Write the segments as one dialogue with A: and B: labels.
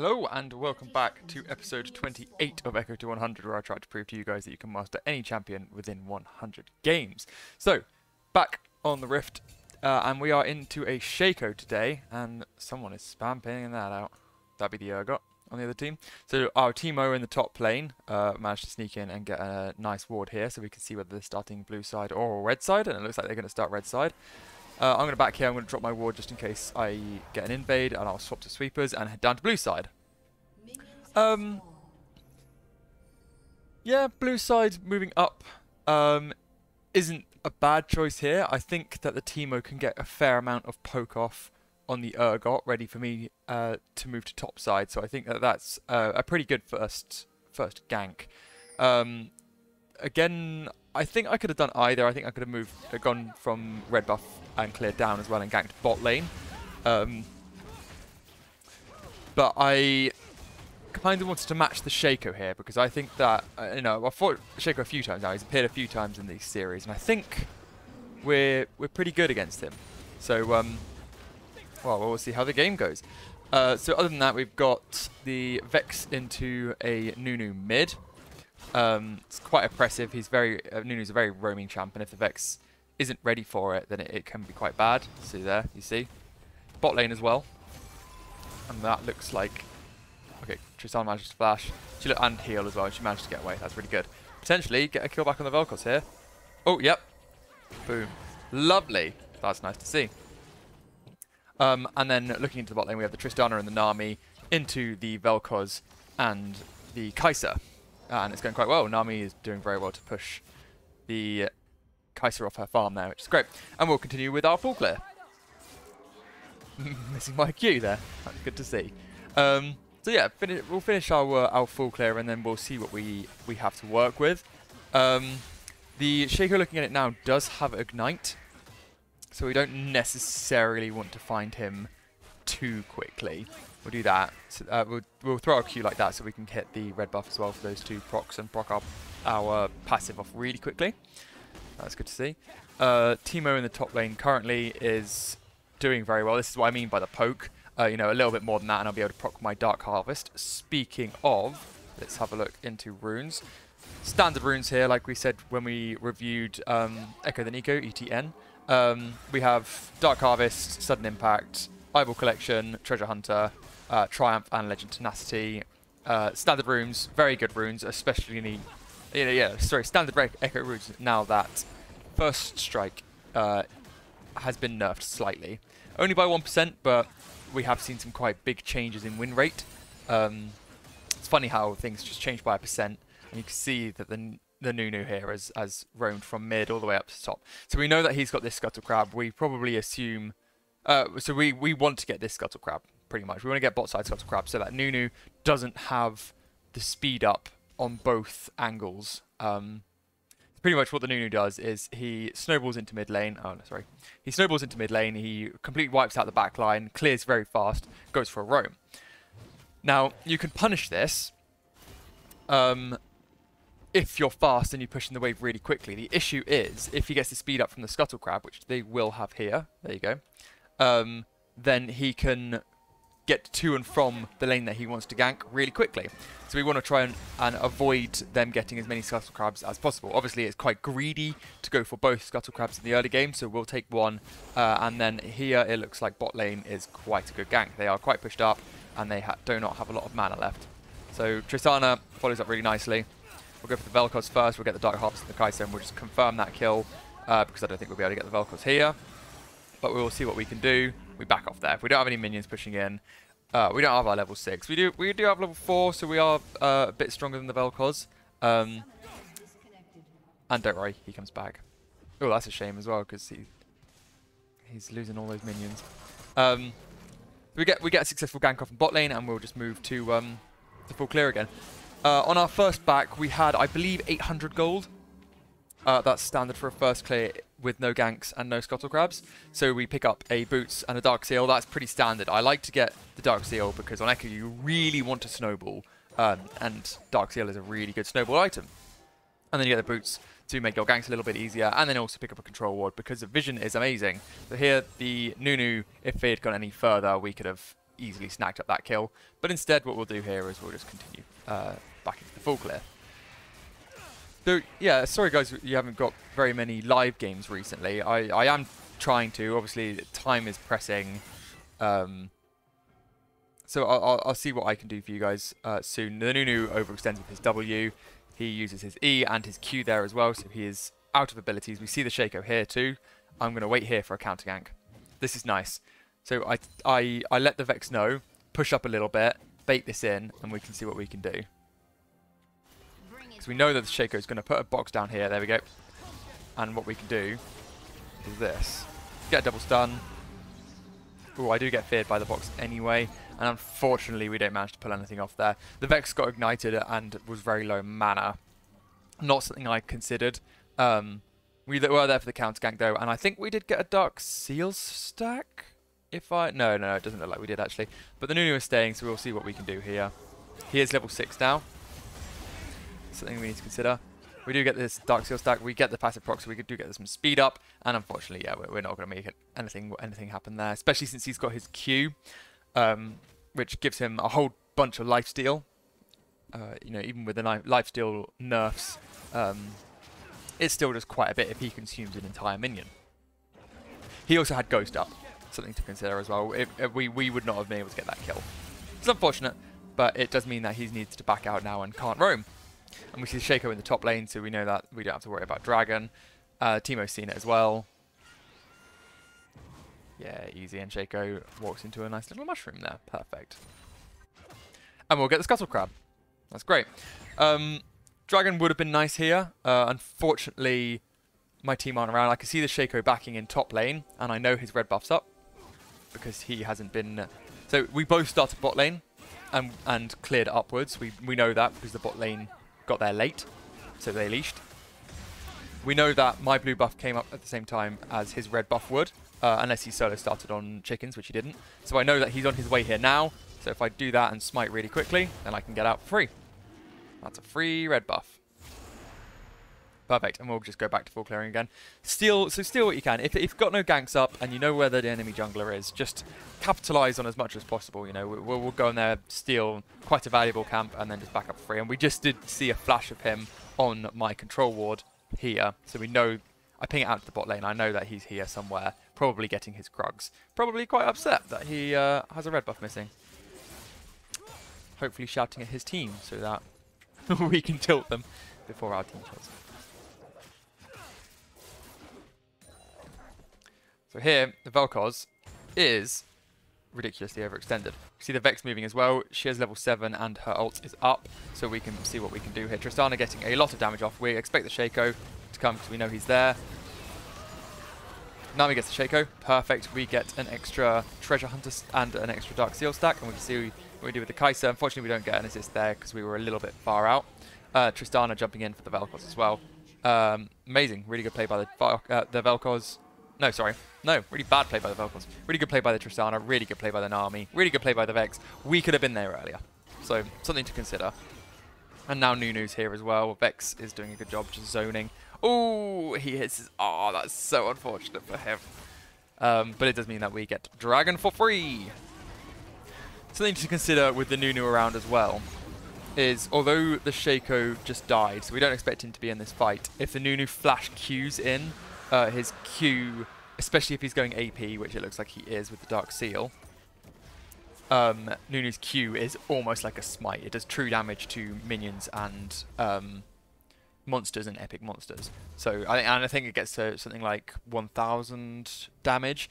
A: Hello and welcome back to episode 28 of Ekko to 100, where I try to prove to you guys that you can master any champion within 100 games. So, back on the Rift, and we are into a Shaco today, and someone is spam pinning that out. That'd be the Urgot on the other team. So our Teemo in the top lane managed to sneak in and get a nice ward here, so we can see whether they're starting blue side or red side, and it looks like they're going to start red side. I'm going to back here, I'm going to drop my ward just in case I get an invade, and I'll swap to sweepers and head down to blue side. Yeah, blue side moving up isn't a bad choice here. I think that the Teemo can get a fair amount of poke off on the Urgot, ready for me to move to top side, so I think that that's a pretty good first gank. Again, I think I could have done either. I think I could have gone from red buff and cleared down as well and ganked bot lane. But I kind of wanted to match the Shaco here because I think that, I've fought Shaco a few times now. He's appeared a few times in these series, and I think we're pretty good against him. So, well, we'll see how the game goes. So other than that, we've got the Vex into a Nunu mid. It's quite oppressive. Nunu's a very roaming champ, and if the Vex isn't ready for it, then it can be quite bad. See there, you see. Bot lane as well. And that looks like... Okay, Tristana managed to flash. And heal as well, and she managed to get away. That's really good. Potentially get a kill back on the Vel'Koz here. Oh, yep. Boom. Lovely. That's nice to see. And then looking into the bot lane, we have the Tristana and the Nami into the Vel'Koz and the Kai'Sa. And it's going quite well. Nami is doing very well to push the Kai'Sa off her farm there, which is great. And we'll continue with our full clear. Missing my Q there. That's good to see. So yeah, we'll finish our full clear, and then we'll see what we have to work with. The Shaco, looking at it now, does have Ignite, so we don't necessarily want to find him too quickly. We'll do that. So, we'll throw our Q like that so we can hit the red buff as well for those two procs and proc up our passive off really quickly. That's good to see. Teemo in the top lane currently is doing very well. This is what I mean by the poke. A little bit more than that, and I'll be able to proc my Dark Harvest. Speaking of, let's have a look into runes. Standard runes here, like we said when we reviewed Ekko the Nico, ETN. We have Dark Harvest, Sudden Impact, Eyeball Collection, Treasure Hunter, Triumph, and Legend Tenacity. Standard runes, very good runes, especially in the... standard Ekko runes, now that First Strike has been nerfed slightly. Only by 1%, but we have seen some quite big changes in win rate. It's funny how things just change by 1%, and you can see that the Nunu here has roamed from mid all the way up to top. So we know that he's got this Scuttle Crab. We probably assume... so we want to get this Scuttle Crab, pretty much. We want to get bot side Scuttle Crab so that Nunu doesn't have the speed up on both angles. Pretty much what the Nunu does is he snowballs into mid lane. Oh, no, sorry. He snowballs into mid lane. He completely wipes out the back line, clears very fast, goes for a roam. Now, you can punish this if you're fast and you push in the wave really quickly. The issue is, if he gets the speed up from the Scuttle Crab, which they will have here, there you go, then he can get to and from the lane that he wants to gank really quickly. So we want to try and avoid them getting as many Scuttle Crabs as possible. Obviously, it's quite greedy to go for both Scuttle Crabs in the early game, so we'll take one. And then here, it looks like bot lane is quite a good gank. They are quite pushed up, and they do not have a lot of mana left. So Tristana follows up really nicely. We'll go for the Vel'Koz first. We'll get the Dark Harvest and the Kai'Sa, and we'll just confirm that kill, because I don't think we'll be able to get the Vel'Koz here. But we will see what we can do. We back off there. If we don't have any minions pushing in, we don't have our level 6. We do have level 4, so we are a bit stronger than the Vel'Koz. And don't worry, he comes back. Oh, that's a shame as well, because he's losing all those minions. We get a successful gank off in bot lane, and we'll just move to full clear again. On our first back, we had, I believe, 800 gold. That's standard for a first clear with no ganks and no Scuttle Crabs. So we pick up a Boots and a Dark Seal. That's pretty standard. I like to get the Dark Seal because on Ekko you really want to snowball. And Dark Seal is a really good snowball item. And then you get the Boots to make your ganks a little bit easier. And then also pick up a Control Ward because the vision is amazing. So here, the Nunu, if they had gone any further, we could have easily snagged up that kill. But instead, what we'll do here is we'll just continue back into the full clear. So, yeah, sorry guys, you haven't got very many live games recently. I am trying to. Obviously, time is pressing. So I'll see what I can do for you guys soon. The Nunu overextends with his W. He uses his E and his Q there as well, so he is out of abilities. We see the Shaco here too. I'm going to wait here for a counter gank. This is nice. So I let the Vex know, push up a little bit, bait this in, and we can see what we can do. Because we know that the Shaco is going to put a box down here. There we go. And what we can do is this. Get a double stun. Ooh, I do get feared by the box anyway. And unfortunately, we don't manage to pull anything off there. The Vex got ignited and was very low mana. Not something I considered. We were there for the counter gank though, and I think we did get a Dark Seal stack. No, it doesn't look like we did actually. But the Nunu is staying, so we'll see what we can do here. He is level 6 now. Something we need to consider. We do get this Dark Seal stack. We get the passive proc, so we do get some speed up. And unfortunately, yeah, we're not going to make anything happen there, especially since he's got his Q, which gives him a whole bunch of lifesteal. You know, even with the lifesteal nerfs, it's still just quite a bit if he consumes an entire minion. He also had Ghost up, something to consider as well. We would not have been able to get that kill. It's unfortunate, but it does mean that he needs to back out now and can't roam. And we see Shaco in the top lane, so we know that we don't have to worry about Dragon. Teemo's seen it as well. Yeah, easy, and Shaco walks into a nice little mushroom there. Perfect. And we'll get the Scuttle Crab. That's great. Dragon would have been nice here. Unfortunately, my team aren't around. I can see the Shaco backing in top lane, and I know his red buff's up because he hasn't been... So we both started bot lane and cleared upwards. We know that because the bot lane got there late, so they leashed. We know that my blue buff came up at the same time as his red buff would, unless he solo started on chickens, which he didn't. So I know that he's on his way here now, so if I do that and smite really quickly, then I can get out for free. That's a free red buff. Perfect, and we'll just go back to full clearing again. Steal what you can. If you've got no ganks up and you know where the enemy jungler is, just capitalise on as much as possible. You know, we'll go in there, steal quite a valuable camp, and then just back up for free. And we just did see a flash of him on my control ward here, so we know. I ping it out to the bot lane. I know that he's here somewhere, probably getting his Krugs. Probably quite upset that he has a red buff missing. Hopefully shouting at his team so that we can tilt them before our team tilts. So here, the Vel'Koz is ridiculously overextended. See the Vex moving as well. She has level 7 and her ult is up, so we can see what we can do here. Tristana getting a lot of damage off. We expect the Shaco to come because we know he's there. Nami gets the Shaco. Perfect. We get an extra Treasure Hunter and an extra Dark Seal stack, and we can see what we do with the Kai'Sa. Unfortunately, we don't get an assist there because we were a little bit far out. Tristana jumping in for the Vel'Koz as well. Amazing. Really good play by the Vel'Koz. No, sorry. No, really bad play by the Vel'Koz. Really good play by the Tristana. Really good play by the Nami. Really good play by the Vex. We could have been there earlier. So, something to consider. And now Nunu's here as well. Vex is doing a good job just zoning. Oh, he hits his... Oh, that's so unfortunate for him. But it does mean that we get Dragon for free. Something to consider with the Nunu around as well is, although the Shaco just died, so we don't expect him to be in this fight, if the Nunu flash Qs in, his Q, especially if he's going AP, which it looks like he is with the Dark Seal, Nunu's Q is almost like a smite. It does true damage to minions and monsters and epic monsters. So I think it gets to something like 1000 damage,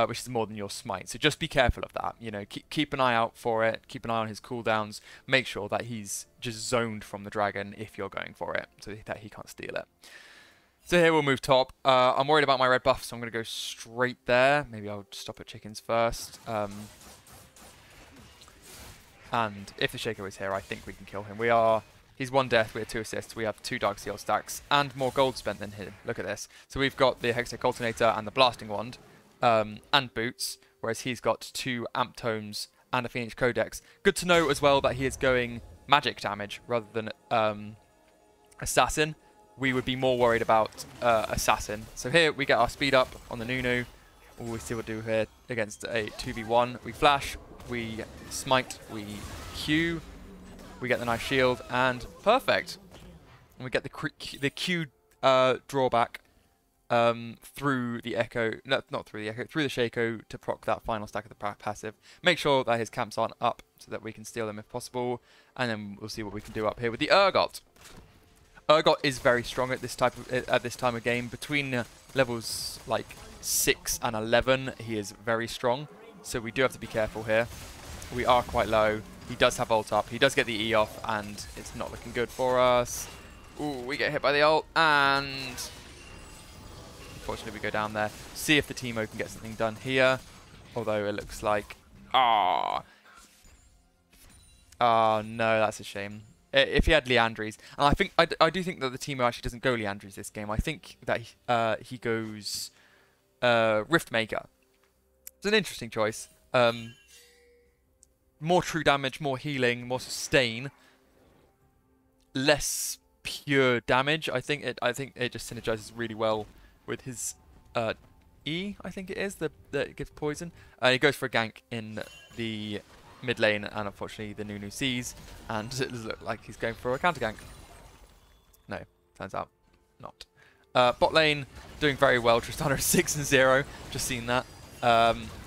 A: which is more than your smite. So just be careful of that. You know, keep an eye out for it. Keep an eye on his cooldowns. Make sure that he's just zoned from the dragon if you're going for it, so that he can't steal it. So here we'll move top. I'm worried about my red buff, so I'm going to go straight there. Maybe I'll stop at chickens first. And if the Shaco is here, I think we can kill him. He's 1 death, we have 2 assists, we have 2 Dark Seal stacks, and more gold spent than him. Look at this. So we've got the Hextech Alternator and the Blasting Wand, and boots, whereas he's got 2 Amp Tomes and a Phoenix Codex. Good to know as well that he is going magic damage rather than Assassin. We would be more worried about Assassin. So here we get our speed up on the Nunu. We see what we do here against a 2v1. We flash, we smite, we Q, we get the nice shield, and perfect. And we get the Q drawback through the Ekko, no, not through the Ekko, through the Shaco to proc that final stack of the passive. Make sure that his camps aren't up so that we can steal them if possible, and then we'll see what we can do up here with the Urgot. Urgot is very strong at this time of game. Between levels like 6 and 11, he is very strong. So we do have to be careful here. We are quite low. He does have ult up. He does get the E off, and it's not looking good for us. Ooh, we get hit by the ult, and unfortunately we go down there. See if the Teemo can get something done here. Although it looks like... no, that's a shame. If he had Leandries, and I do think that the Teemo actually doesn't go Leandries this game. I think that he goes Riftmaker. It's an interesting choice. More true damage, more healing, more sustain, less pure damage. I think it just synergizes really well with his E. I think it is that gives poison. He goes for a gank in the mid lane, and unfortunately the Nunu sees, and it looks like he's going for a counter gank. No, turns out not. Bot lane doing very well. Tristana is 6-0. Just seen that.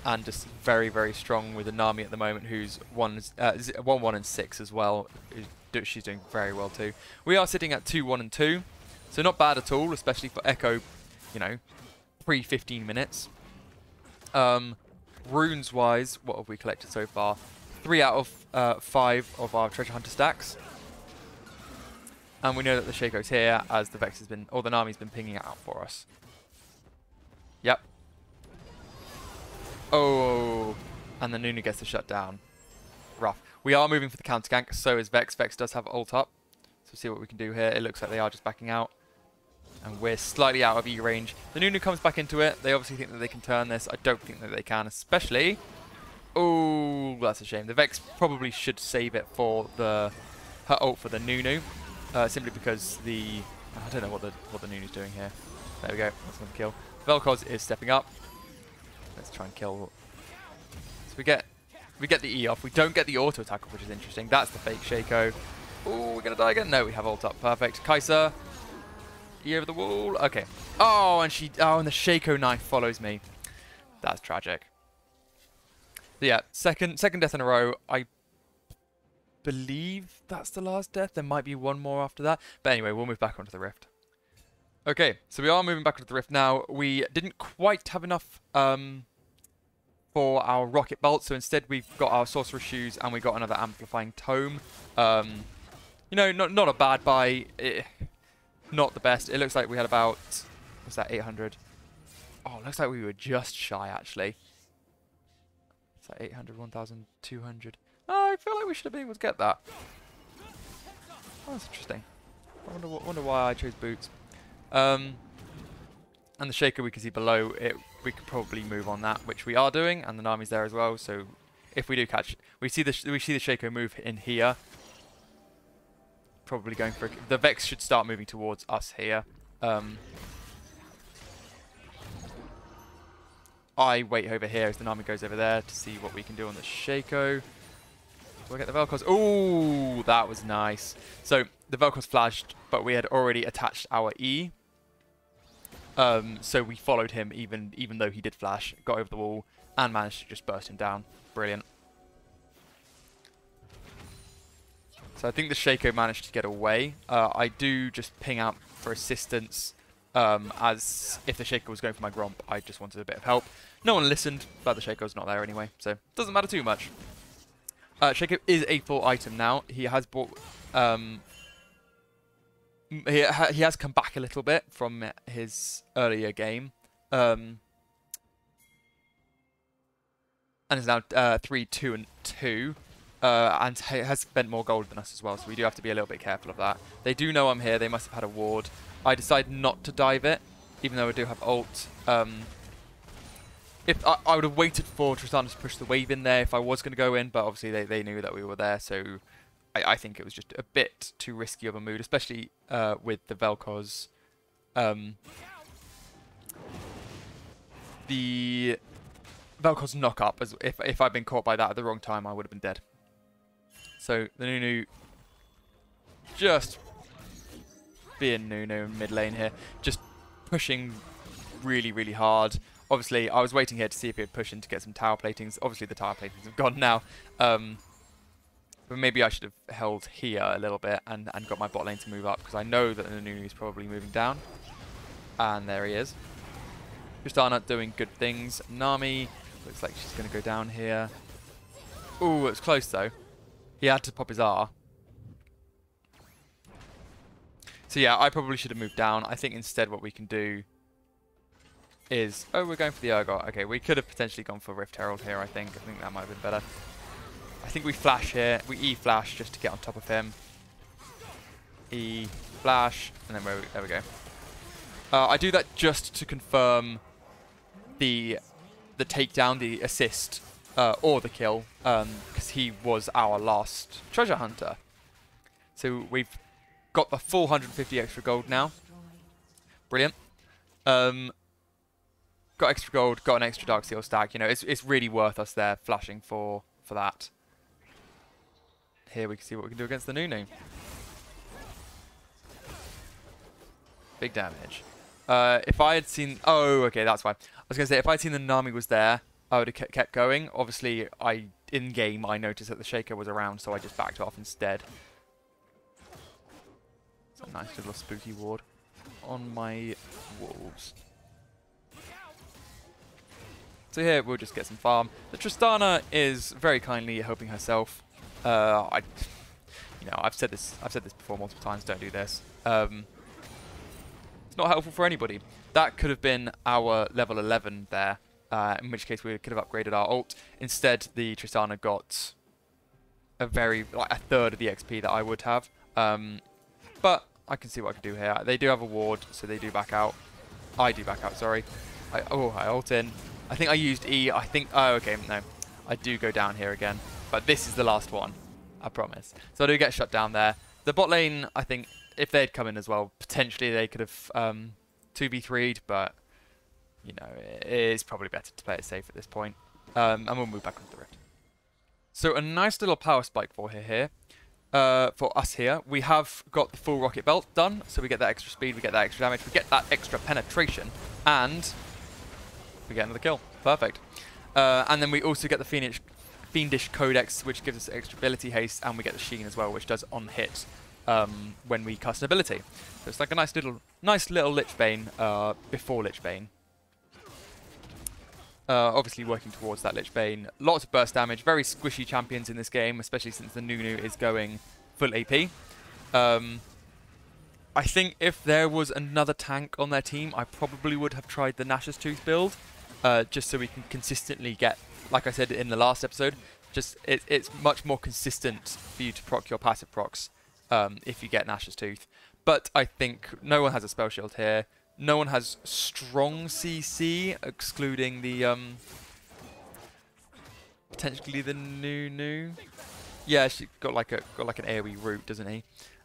A: And just very, very strong with Anami at the moment, who's 1-1-6 as well. She's doing very well too. We are sitting at 2-1-2, so not bad at all, especially for Ekko, you know, pre-15 minutes. Runes-wise, what have we collected so far? 3 out of 5 of our treasure hunter stacks. And we know that the Shaco's here, as the Vex has been, or the Nami's been pinging it out for us. Yep. Oh, and the Nunu gets the shut down. Rough. We are moving for the counter gank, so is Vex. Vex does have ult up. So see what we can do here. It looks like they are just backing out. And we're slightly out of E range. The Nunu comes back into it. They obviously think that they can turn this. I don't think that they can, especially... Oh, that's a shame. The Vex probably should save it for her ult for the Nunu. Simply because I don't know what the Nunu's doing here. There we go. That's another kill. Vel'Koz is stepping up. Let's try and kill. So we get the E off. We don't get the auto attack off, which is interesting. That's the fake Shaco. Oh, we're gonna die again. No, we have ult up. Perfect. Kai'Sa. E over the wall. Okay. Oh, and the Shaco knife follows me. That's tragic. But yeah, second death in a row. I believe that's the last death. There might be one more after that. But anyway, we'll move back onto the Rift. Okay, so we are moving back onto the Rift now. We didn't quite have enough for our rocket bolt, so instead we've got our sorcerer's shoes and we got another amplifying tome. You know, not a bad buy. Not the best. It looks like we had about, what's that, 800? Oh, it looks like we were just shy, actually. It's like 800, 1,200. Oh, I feel like we should have been able to get that. Oh, that's interesting. I wonder why I chose boots. And the Shaco we can see below it, we could probably move on that, which we are doing, and the Nami's there as well. So if we do catch, we see the Shaco move in here. Probably going for the Vex should start moving towards us here. I wait over here as the Nami goes over there to see what we can do on the Shaco. Do I get the Vel'Koz? Ooh, that was nice. So the Vel'Koz flashed, but we had already attached our E. So we followed him even though he did flash, got over the wall, and managed to just burst him down. Brilliant. So I think the Shaco managed to get away. I do just ping out for assistance, as if the Shaco was going for my Gromp, I just wanted a bit of help. No one listened, but the Shaco's not there anyway, so it doesn't matter too much. Shaco is a full item now. He has bought... he has come back a little bit from his earlier game. And is now 3-2-2. And has spent more gold than us as well, so we do have to be a little bit careful of that. They do know I'm here. They must have had a ward. I decided not to dive it, even though I do have ult. If I would have waited for Tristana to push the wave in there if I was going to go in, but obviously they knew that we were there, so I think it was just a bit too risky of a mood, especially with the Vel'Koz. The Vel'Koz's knock up. As if I'd been caught by that at the wrong time, I would have been dead. So the Nunu just being Nunu in mid lane here, just pushing really, really hard. Obviously, I was waiting here to see if he'd push in to get some tower platings. Obviously, the tower platings have gone now. But maybe I should have held here a little bit and got my bot lane to move up, because I know that the Nunu is probably moving down. And there he is. Tristana doing good things. Nami looks like she's going to go down here. Ooh, it was close though. He had to pop his R. So yeah, I probably should have moved down. I think instead what we can do is... Oh, we're going for the Urgot. Okay, we could have potentially gone for Rift Herald here, I think. I think that might have been better. I think we flash here. We E-flash just to get on top of him. E-flash, and then there we go. I do that just to confirm the takedown, the assist, or the kill, because he was our last treasure hunter. So we've got the full 150 extra gold now. Brilliant. Got extra gold, got an extra Dark Seal stack. You know, it's really worth us there flashing for that. Here we can see what we can do against the Nunu. Big damage. If I had seen... Oh, okay, that's why. I was going to say, if I'd seen the Nami was there, I would have kept going. Obviously, in-game, I noticed that the Shaker was around, so I just backed off instead. It's a nice little spooky ward on my wolves. So here, we'll just get some farm. The Tristana is very kindly helping herself. I've said this before multiple times. Don't do this. It's not helpful for anybody. That could have been our level 11 there, in which case we could have upgraded our ult. Instead, the Tristana got a third of the XP that I would have. But I can see what I can do here. They do have a ward, so they do back out. I do back out, sorry. I ult in. I think I used E. I think... Oh, okay, no. I do go down here again. But this is the last one. I promise. So I do get shut down there. The bot lane, I think, if they'd come in as well, potentially they could have 2v3'd, but, you know, it is probably better to play it safe at this point. And we'll move back onto the Rift. So a nice little power spike for us here. We have got the full rocket belt done, so we get that extra speed, we get that extra damage, we get that extra penetration, and we get another kill. Perfect. And then we also get the Fiendish Codex, which gives us extra ability haste, and we get the Sheen as well, which does on hit when we cast an ability. So it's like a nice little Lich Bane before Lich Bane. Obviously working towards that Lich Bane. Lots of burst damage, very squishy champions in this game, especially since the Nunu is going full AP. I think if there was another tank on their team, I probably would have tried the Nash's Tooth build, just so we can consistently get, like I said in the last episode, it's much more consistent for you to proc your passive procs if you get Nash's Tooth. But I think no one has a spell shield here. No one has strong CC, excluding the potentially the Nunu. Yeah, she got like an AoE root, doesn't he?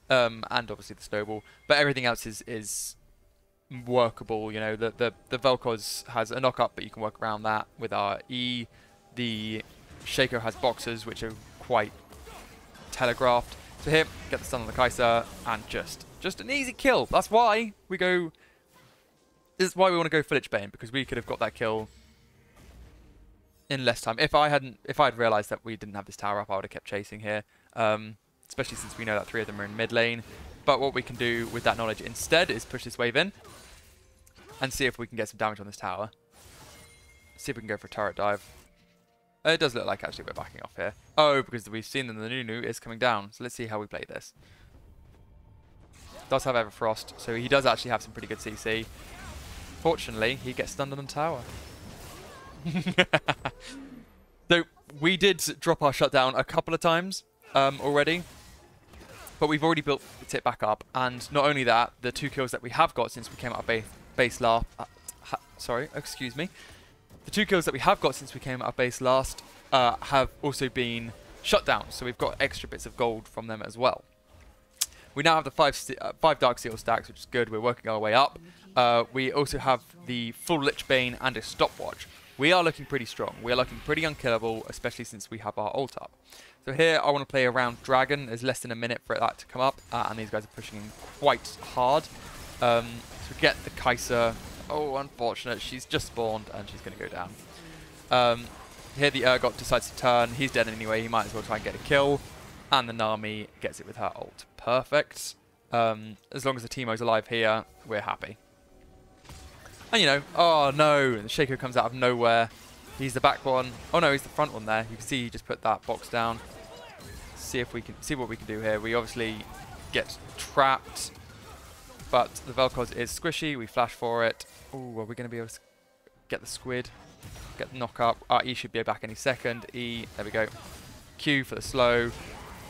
A: And obviously the snowball. But everything else is workable. You know, the Vel'Koz has a knock up, but you can work around that with our E. The Shaco has boxes, which are quite telegraphed. So here, get the stun on the Kai'Sa, and just an easy kill. That's why we go. This is why we want to go for Lich Bane, because we could have got that kill in less time. If I'd realised that we didn't have this tower up, I would have kept chasing here. Especially since we know that 3 of them are in mid lane. But what we can do with that knowledge instead is push this wave in and see if we can get some damage on this tower. See if we can go for a turret dive. It does look like actually we're backing off here. Oh, because we've seen that the Nunu is coming down. So let's see how we play this. Does have Everfrost, so he does actually have some pretty good CC. Fortunately, he gets stunned on the tower. So we did drop our shutdown a couple of times already, but we've already built it back up. And not only that, the 2 kills that we have got since we came out of base last... sorry, excuse me. The 2 kills that we have got since we came out of base last have also been shutdowns, so we've got extra bits of gold from them as well. We now have the 5 Dark Seal stacks, which is good. We're working our way up. We also have the full Lich Bane and a stopwatch. we are looking pretty strong. We are looking pretty unkillable, especially since we have our ult up. So here I want to play around Dragon. There's less than a minute for that to come up, and these guys are pushing in quite hard. So we get the Kai'Sa. Oh, unfortunate. She's just spawned, and she's going to go down. Here the Urgot decides to turn. He's dead anyway. He might as well try and get a kill. And the Nami gets it with her ult. Perfect. As long as the Teemo's alive here, we're happy. And you know, oh no, the Shaco comes out of nowhere. He's the back one. Oh no, he's the front one there. You can see he just put that box down. See if we can see what we can do here. We obviously get trapped, but the Vel'Koz is squishy. We flash for it. Oh, are we going to be able to get the squid? Get the knock up. E should be back any second. E, there we go. Q for the slow,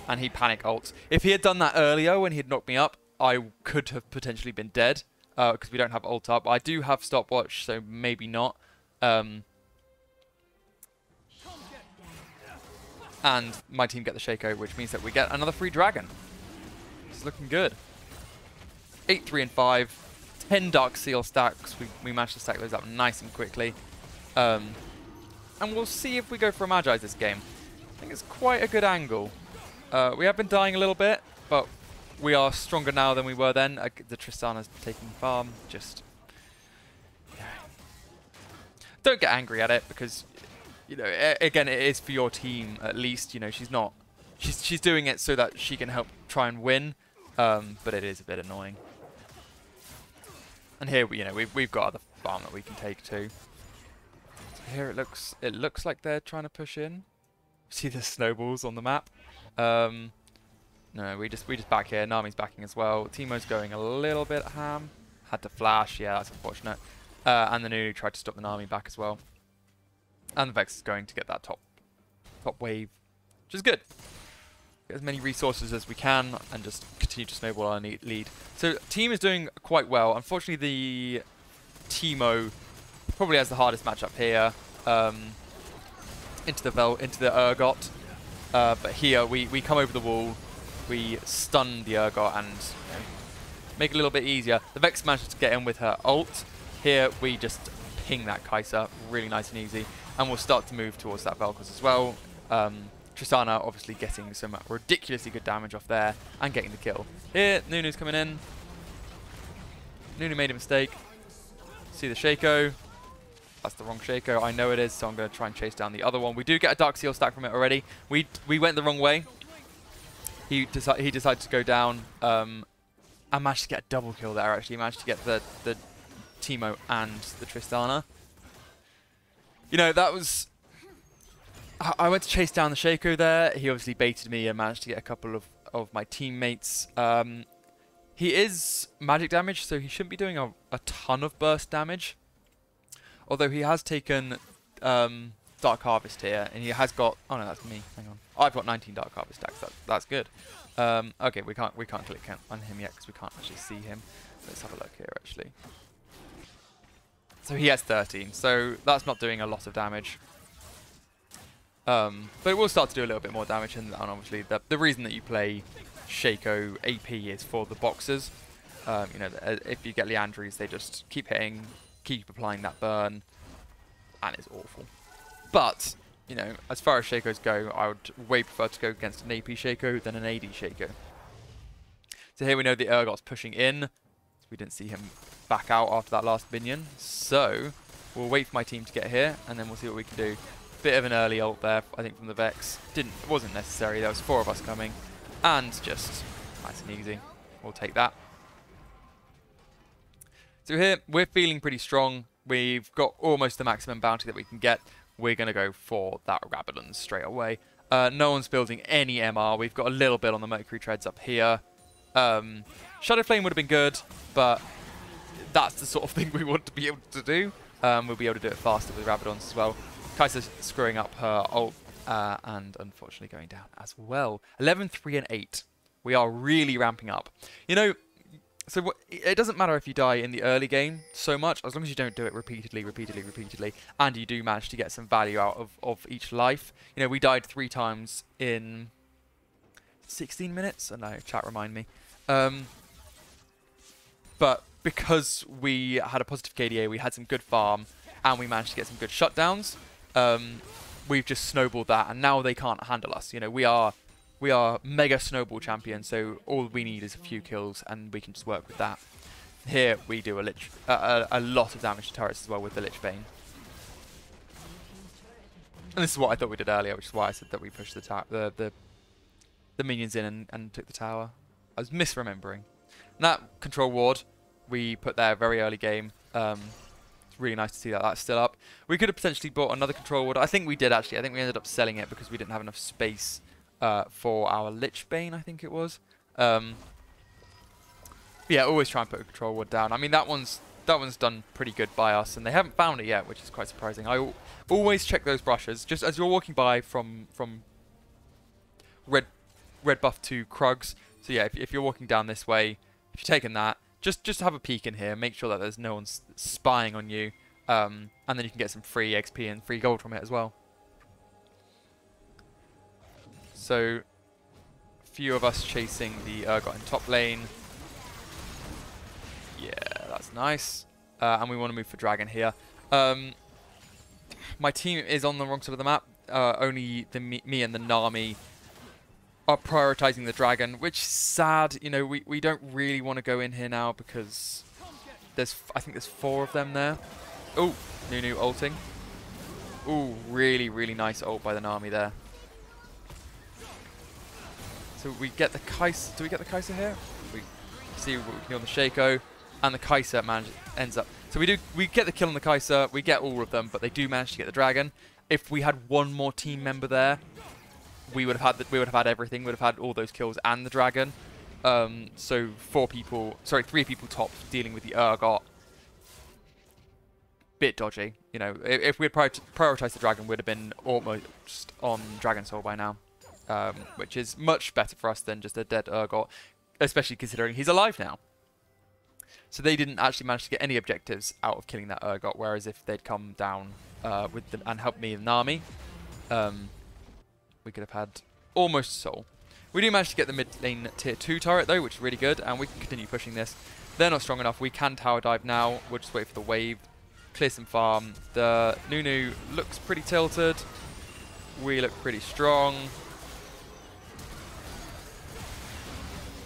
A: and he panic ults. If he had done that earlier when he had knocked me up, I could have potentially been dead. Because we don't have ult up. I do have stopwatch, so maybe not. And my team get the Shaco, which means that we get another free dragon. It's looking good. 8, 3, and 5. 10 Dark Seal stacks. We managed to stack those up nice and quickly. And we'll see if we go for a Majis this game. I think it's quite a good angle. We have been dying a little bit, but we are stronger now than we were then. The Tristana's taking farm. Just don't get angry at it, because you know, again, it is for your team at least. You know, she's doing it so that she can help try and win. But it is a bit annoying. And here, you know, we've got other farm that we can take too. So here it looks like they're trying to push in. See the snowballs on the map. No, we just back here. Nami's backing as well. Teemo's going a little bit ham. Had to flash. Yeah, that's unfortunate. And the Nunu tried to stop the Nami back as well. And the Vex is going to get that top wave, which is good. Get as many resources as we can and just continue to snowball our lead. So team is doing quite well. Unfortunately, the Teemo probably has the hardest matchup here. Into the Urgot. But here we come over the wall. We stun the Urgot and make it a little bit easier. The Vex manages to get in with her ult. Here we just ping that Kai'Sa, really nice and easy. And we'll start to move towards that Vel'Koz as well. Tristana obviously getting some ridiculously good damage off there and getting the kill. Here, Nunu's coming in. Nunu made a mistake. See the Shaco. That's the wrong Shaco. I know it is, so I'm going to try and chase down the other one. We do get a Dark Seal stack from it already. We went the wrong way. He decided to go down. I managed to get a double kill there, actually. Managed to get the Teemo and the Tristana. You know, that was... I went to chase down the Shaco there. He obviously baited me and managed to get a couple of my teammates. He is magic damage, so he shouldn't be doing a ton of burst damage. Although he has taken Dark Harvest here, and he has got... Oh no, that's me. Hang on. I've got 19 Dark Harvest stacks. That's good. Okay, we can't click on him yet because we can't actually see him. Let's have a look here actually. So he has 13, so that's not doing a lot of damage. But it will start to do a little bit more damage, and obviously the reason that you play Shaco AP is for the boxers. You know, if you get Leandries, they just keep hitting, keep applying that burn, and it's awful. But, you know, as far as Shacos go, I would way prefer to go against an AP Shaco than an AD Shaco. So here we know the Urgot's pushing in. We didn't see him back out after that last minion. So we'll wait for my team to get here, and then we'll see what we can do. Bit of an early ult there, I think, from the Vex. It wasn't necessary. There was 4 of us coming. And just nice and easy. We'll take that. So here, we're feeling pretty strong. We've got almost the maximum bounty that we can get. We're going to go for that Rabadon straight away. No one's building any MR. We've got a little bit on the Mercury Treads up here. Shadow Flame would have been good, but that's the sort of thing we want to be able to do. We'll be able to do it faster with Rabadons as well. Kai'Sa's screwing up her ult, and unfortunately going down as well. 11, 3, and 8. We are really ramping up. You know, so it doesn't matter if you die in the early game so much, as long as you don't do it repeatedly, and you do manage to get some value out of each life. You know, we died 3 times in 16 minutes. Oh no, chat remind me. But because we had a positive KDA, we had some good farm, and we managed to get some good shutdowns. We've just snowballed that, and now they can't handle us. You know, we are mega snowball champions, so all we need is a few kills, and we can just work with that. Here we do a lot of damage to turrets as well with the Lich Bane. And this is what I thought we did earlier, which is why I said that we pushed the minions in and took the tower. I was misremembering. And that control ward we put there very early game. It's really nice to see that that's still up. We could have potentially bought another control ward. I think we did actually. I think we ended up selling it because we didn't have enough space for our Lich Bane, I think it was. Yeah, always try and put a control ward down. I mean, that one's done pretty good by us, and they haven't found it yet, which is quite surprising. I always check those brushes just as you're walking by from red buff to Krugs. So yeah, if you're walking down this way, if you're taking that, just have a peek in here, make sure that there's no one spying on you, and then you can get some free XP and free gold from it as well. So, a few of us chasing the Urgot in top lane. Yeah, that's nice. And we want to move for Dragon here. My team is on the wrong side of the map. Only me and the Nami are prioritizing the Dragon, which is sad. You know, we don't really want to go in here now because I think there's 4 of them there. Oh, Nunu ulting. Oh, really, really nice ult by the Nami there. So we get the Kai'Sa. Do we get the Kai'Sa here? We see what we can do on the Shaco, and the Kai'Sa ends up. So we get the kill on the Kai'Sa. We get all of them, but they do manage to get the Dragon. If we had one more team member there, we would have had everything. We would have had all those kills and the Dragon. So 3 people top dealing with the Urgot. Bit dodgy, you know. If we had prioritized the Dragon, we'd have been almost on Dragon Soul by now. Which is much better for us than just a dead Urgot, especially considering he's alive now. So they didn't actually manage to get any objectives out of killing that Urgot, whereas if they'd come down and helped me and Nami, we could have had almost Soul. We do manage to get the mid lane tier 2 turret though, which is really good, and we can continue pushing this. They're not strong enough. We can tower dive now. We'll just wait for the wave, clear some farm. The Nunu looks pretty tilted. We look pretty strong.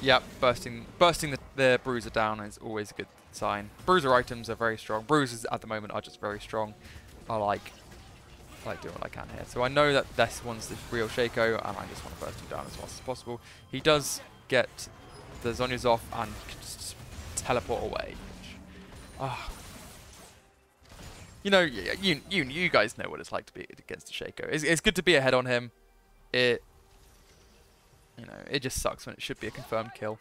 A: Yep, bursting the Bruiser down is always a good sign. Bruiser items are very strong. Bruisers at the moment are just very strong. I like doing what I can here. So I know that this one's the real Shaco, and I just want to burst him down as fast as possible. He does get the Zhonya's off and can just teleport away. Which, you know, you guys know what it's like to be against the Shaco. It's good to be ahead on him. You know, it just sucks when it should be a confirmed kill.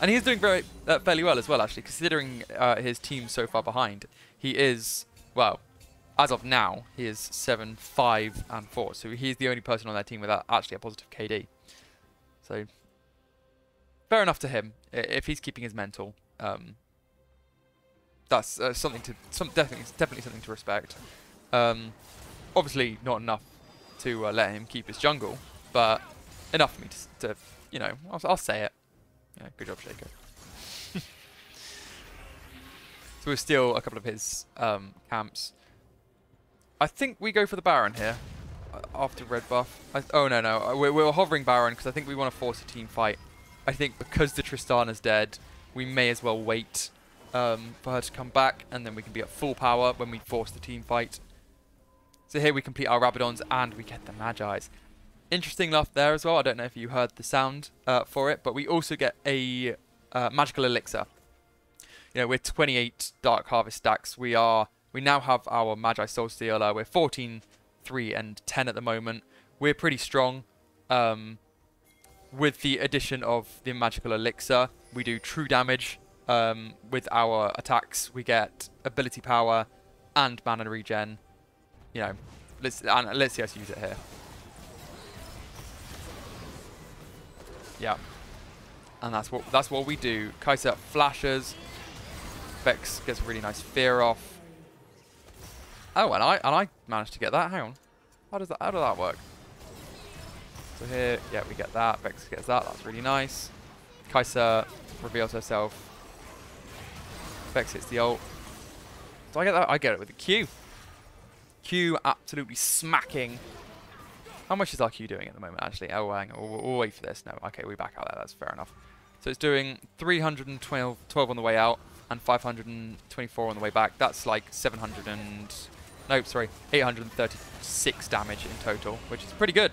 A: And he's doing fairly well as well, actually, considering his team so far behind. He is, well, as of now, he is 7, 5, and 4. So he's the only person on their team without actually a positive KD. So, fair enough to him. If he's keeping his mental, that's definitely something to respect. Obviously, not enough to let him keep his jungle, but enough for me to you know, I'll say it. Yeah, good job, Shaco. So we'll steal a couple of his camps. I think we go for the Baron here after red buff. Oh no, we're hovering Baron because I think we want to force a team fight. I think because the Tristana's dead, we may as well wait for her to come back, and then we can be at full power when we force the team fight. So here we complete our Rabadons and we get the Majis. Interesting enough there as well. I don't know if you heard the sound for it, but we also get a magical elixir. You know, we're 28 Dark Harvest stacks. We now have our Magi Soul Stealer. We're 14, 3, and 10 at the moment. We're pretty strong. With the addition of the magical elixir, we do true damage with our attacks. We get ability power and mana regen. You know, let's see us use it here. Yeah, and that's what we do. Kai'Sa flashes. Vex gets a really nice fear off. Oh, and I managed to get that. Hang on, how does that work? So here, yeah, we get that. Vex gets that. That's really nice. Kai'Sa reveals herself. Vex hits the ult. Do I get that? I get it with the Q. Q absolutely smacking. How much is our Q doing at the moment, actually? Oh, hang on. We'll wait for this. No, okay, we back out there. That's fair enough. So it's doing 312 on the way out and 524 on the way back. That's like 836 damage in total, which is pretty good.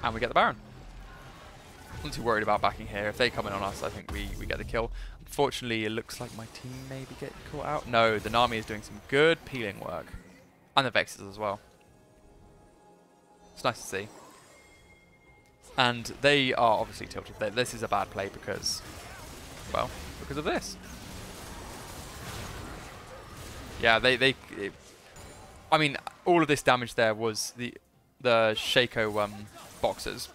A: And we get the Baron. I'm not too worried about backing here. If they come in on us, I think we get the kill. Unfortunately, it looks like my team maybe get caught out. No, the Nami is doing some good peeling work. And the Vexes as well. It's nice to see. And they are obviously tilted. This is a bad play because, well, because of this. Yeah, I mean, all of this damage there was the Shaco boxers.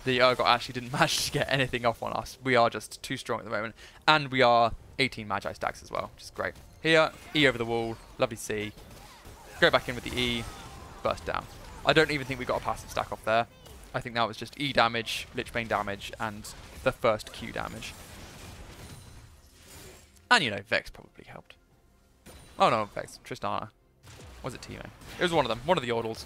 A: The Urgot actually didn't manage to get anything off on us. We are just too strong at the moment. And we are 18 Magi stacks as well, which is great. Here, E over the wall. Lovely to see. Go back in with the E. Burst down. I don't even think we got a passive stack off there. I think that was just E damage, Lich Bane damage, and the first Q damage. And, you know, Vex probably helped. Oh, no, Vex. Tristana. Was it Timo? It was one of them. One of the Yordles.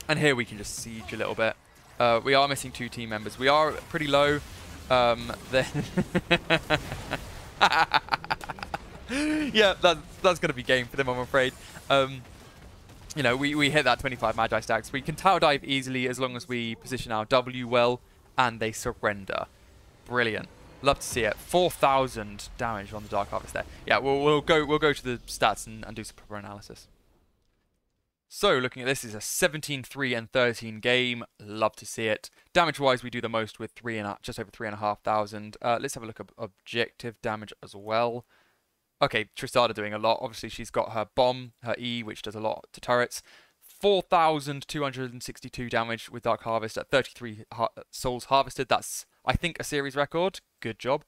A: And here we can just siege a little bit. We are missing 2 team members. We are pretty low. Yeah, that's going to be game for them, I'm afraid. You know, we hit that 25 Magi stacks. We can tower dive easily as long as we position our W well, and they surrender. Brilliant. Love to see it. 4,000 damage on the Dark Harvest there. Yeah, we'll go to the stats and do some proper analysis. So, looking at this, is a 17, 3, and 13 game. Love to see it. Damage-wise, we do the most with just over 3,500. Let's have a look at objective damage as well. Okay, Tristana doing a lot. Obviously, she's got her bomb, her E, which does a lot to turrets. 4,262 damage with Dark Harvest at 33 souls harvested. That's, I think, a series record. Good job.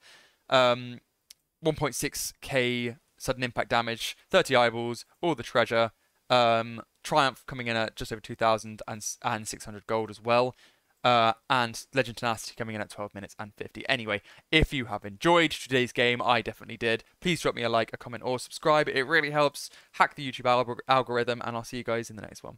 A: 1.6k sudden impact damage, 30 eyeballs, all the treasure. Triumph coming in at just over 2,000 and 600 gold as well. And Legend Tenacity coming in at 12 minutes and 50. Anyway, if you have enjoyed today's game, I definitely did. Please drop me a like, a comment, or subscribe. It really helps hack the YouTube algorithm, and I'll see you guys in the next one.